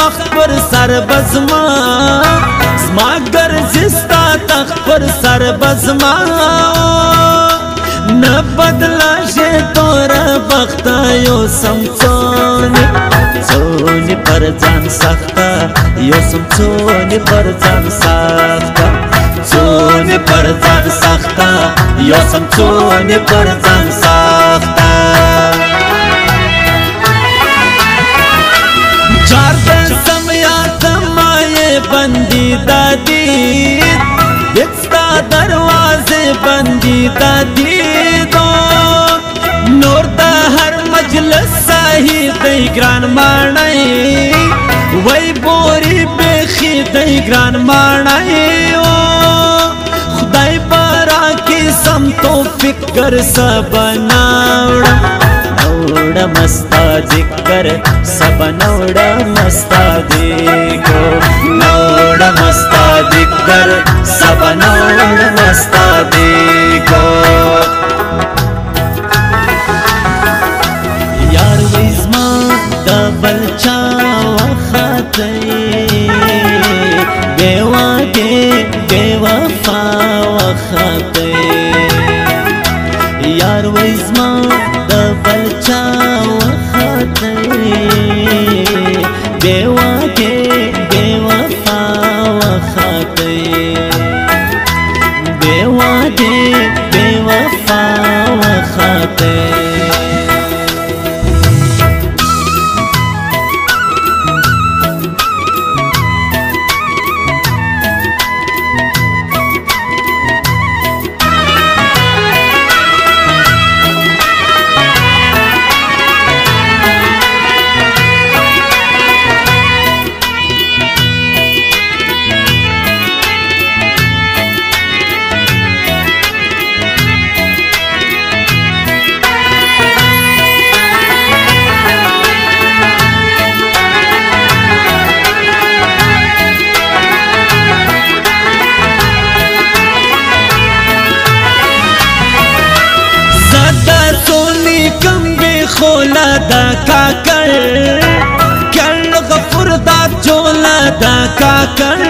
مخ پر سر بزما زما ګرځي ستا تخت پر سر بزما نه بدلاشي تور بخت یو سمڅونی څونی پر ځان سخته یو سمڅونی پر ځان سخته څونی پر ځان سخته یو سمڅونی پر ځان سخته چار دسم یادمائے بندی دادی دستا دروازے بندی دادی دو نور دا ہر مجلس ساہی دی گران مانائی وی بوری بیخی دی گران مانائی خدای بارا کی سم تو فکر سبناوڑا نوڑا مستا ذکر سب نوڑا مستا دیکھو نوڑا مستا ذکر سب نوڑا مستا دیکھو یار ویزما دبل چا وخاتی بیوا دے بیوا فا وخاتی یار ویزما دبل چا وخاتی بیوا دے بیوا فا وخاتی بیوا دے بیوا فا وخاتی خولا دا کاکر کل غفور دا جولا دا کاکر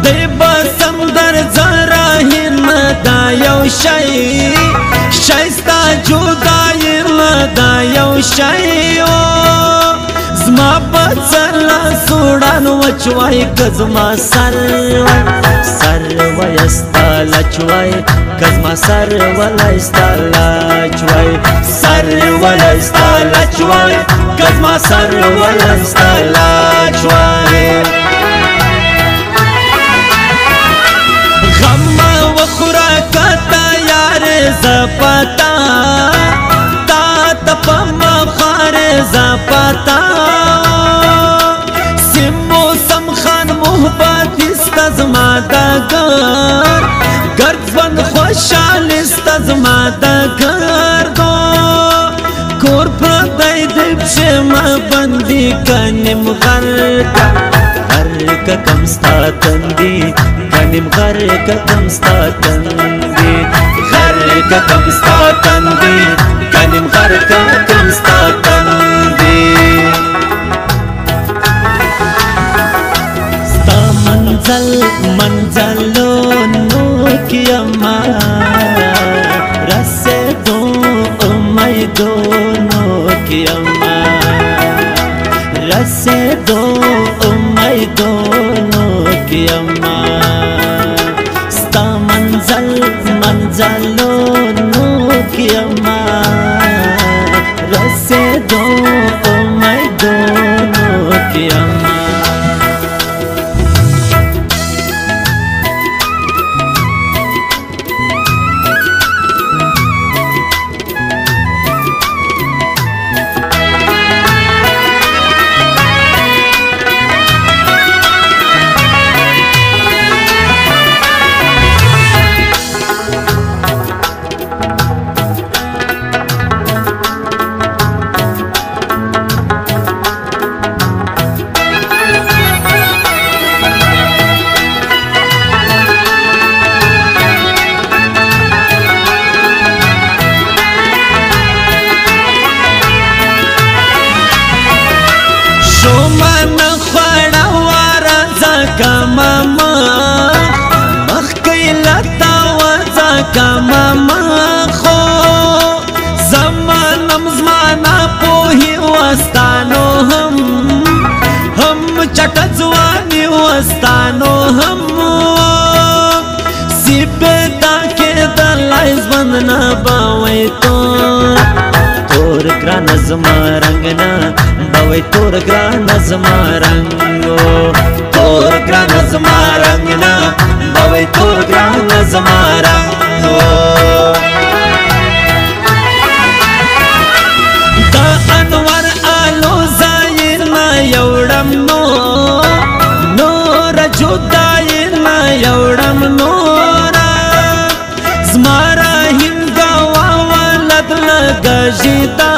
دی بسم در زراہیم دا یو شای شایستا جودائیم دا یو شای زما بچلا سوڑان وچوائی کزما سروی استالچوائی کزما سروی استالچوائی سروی استالچوائی کزما سروی استالچوائی غم و خوراکتا یار زپتا تا تپم خار زپتا محبت استزما دا گر گرد بند خوشحال استزما دا گردو کور پردائی دیب شما بندی کنیم غرکا غرکا کمستا تندی کنیم غرکا کمستا تندی غرکا کمستا تندی کنیم غرکا کمستا تندی منزلو نو کی اما رسے دو امیدو نو کی اما رسے دو امیدو نو کی اما ستا منزلو نو کی اما رسے دو امیدو نو کی اما سومن خوڑا وارا زکا ماما مخکی لتا وزکا ماما خو زمانم زمانا پوہی وستانو هم چٹ زوانی وستانو هم سیبتا کے دلائز بندنا باوی تور گران زما رنگنا باوی تور گران زما رنگو تور گران زما رنگنا باوی تور گران زما رنگو دا انوار آلو زائنا یوڑم نور جدائنا یوڑم نورا زمارا ہنگا واولد لگجیتا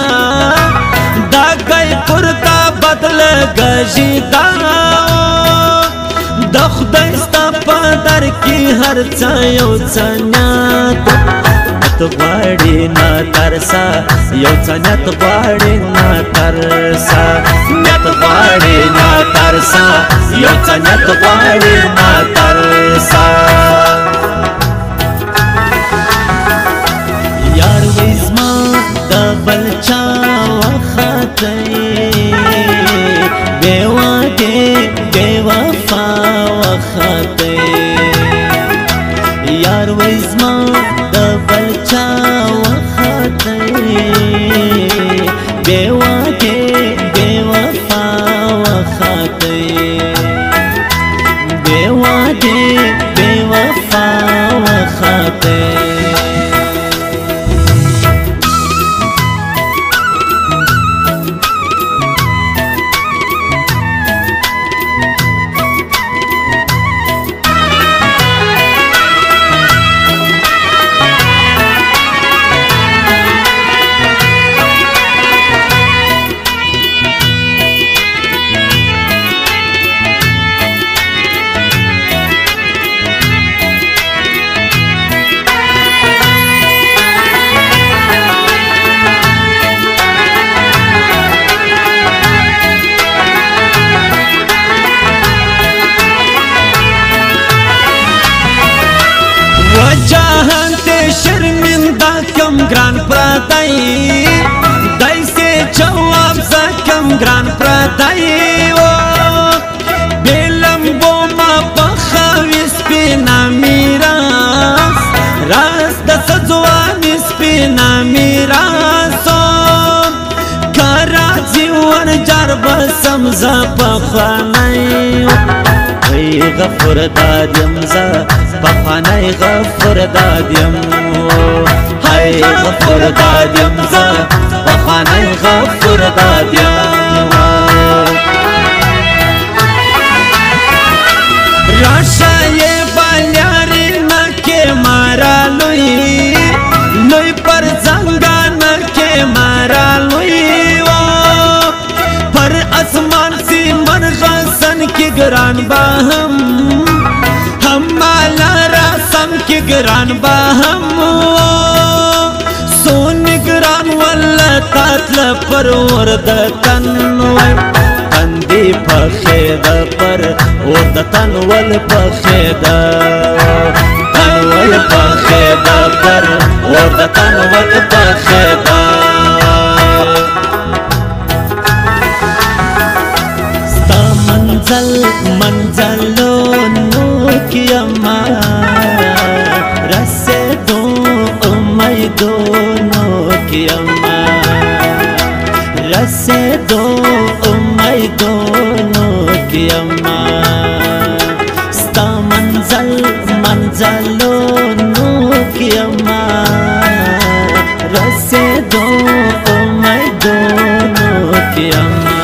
دا گئی پرتا بدل گجیتا دا خدایستا پادر کی ہر چایو چنیات غواړي نه ترسا یو څه نیت غواړي نه ترسا نیت غواړي نه ترسا یو څه نیت غواړي نه ترسا یار وې زما د بل چا وختې بې وادې بې وفا وختې یار وې زما بلچا وختې بے وادے بے وفا وختې بے وادے بے وفا وختې جہان تے شرمندہ کم گران پردائی دائی سے جواب سا کم گران پردائی بے لمبو ما پخاوی سپینا میراس راس دا سزوانی سپینا میراسو کارازی ور جار بسم زا پخوانائی غفور دادیم زا پخوانای غفور دادیم های غفور دادیم زا پخوانای غفور دادیم راشای بالیاری نکی مارا لوی لوی پر زنگا نکی مارا لوی پر اسمان سی مرغسن کی گران باہم ہم مالا راسم کی گران باہم سون گران والا تاتل پر ورد تنوی تندی پخید پر ورد تنول پخید تنول پخید پر ورد تنول پخید منزلو نوکی اما رسے دو امیدو نوکی اما رسے دو امیدو نوکی اما ستا منزلو نوکی اما رسے دو امیدو نوکی اما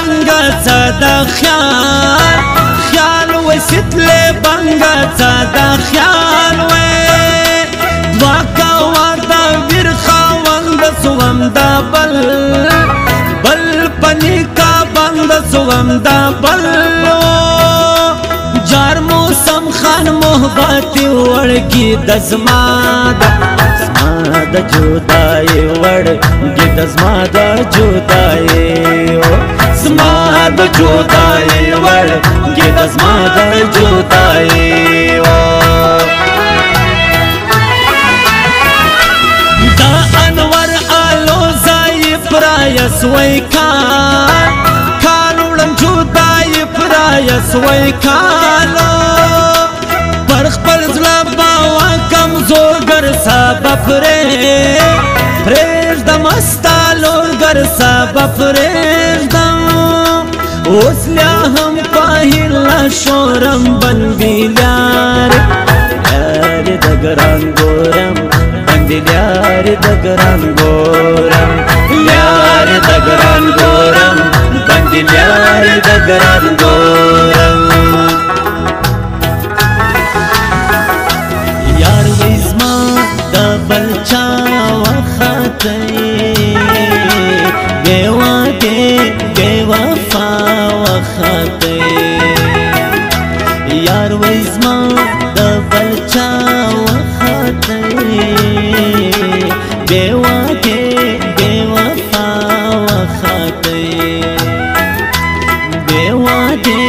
بنگا صدا خیال خیال وی ستلی بنگا صدا خیال وی دواکا وادا ویر خواند سوام دا بل بل پنیکا بند سوام دا بل جار موسم خان محبتی وڑکی دزما دا جودائی وڑکی دزما دا جودائی زما دا جودائی وڑکی دزما دا جودائی دا انور آلو زائی پرایس وی کانوڑم جودائی پرایس وی کانو پرخ پر زلا باوا کمزور گر سابا پریزدم استالور گر سابا پریزدم اوس لیا هم پاہلا شورم بندی لیار یار دگران گورم بندی لیار دگران گورم لیار دگران گورم بندی لیار دگران گورم یار ویزما دا بلچا وخاتی گیوا دے گیوا فا وخاتی یار ویزما دا بلچا وخاتی گیوا دے گیوا فا وخاتی گیوا دے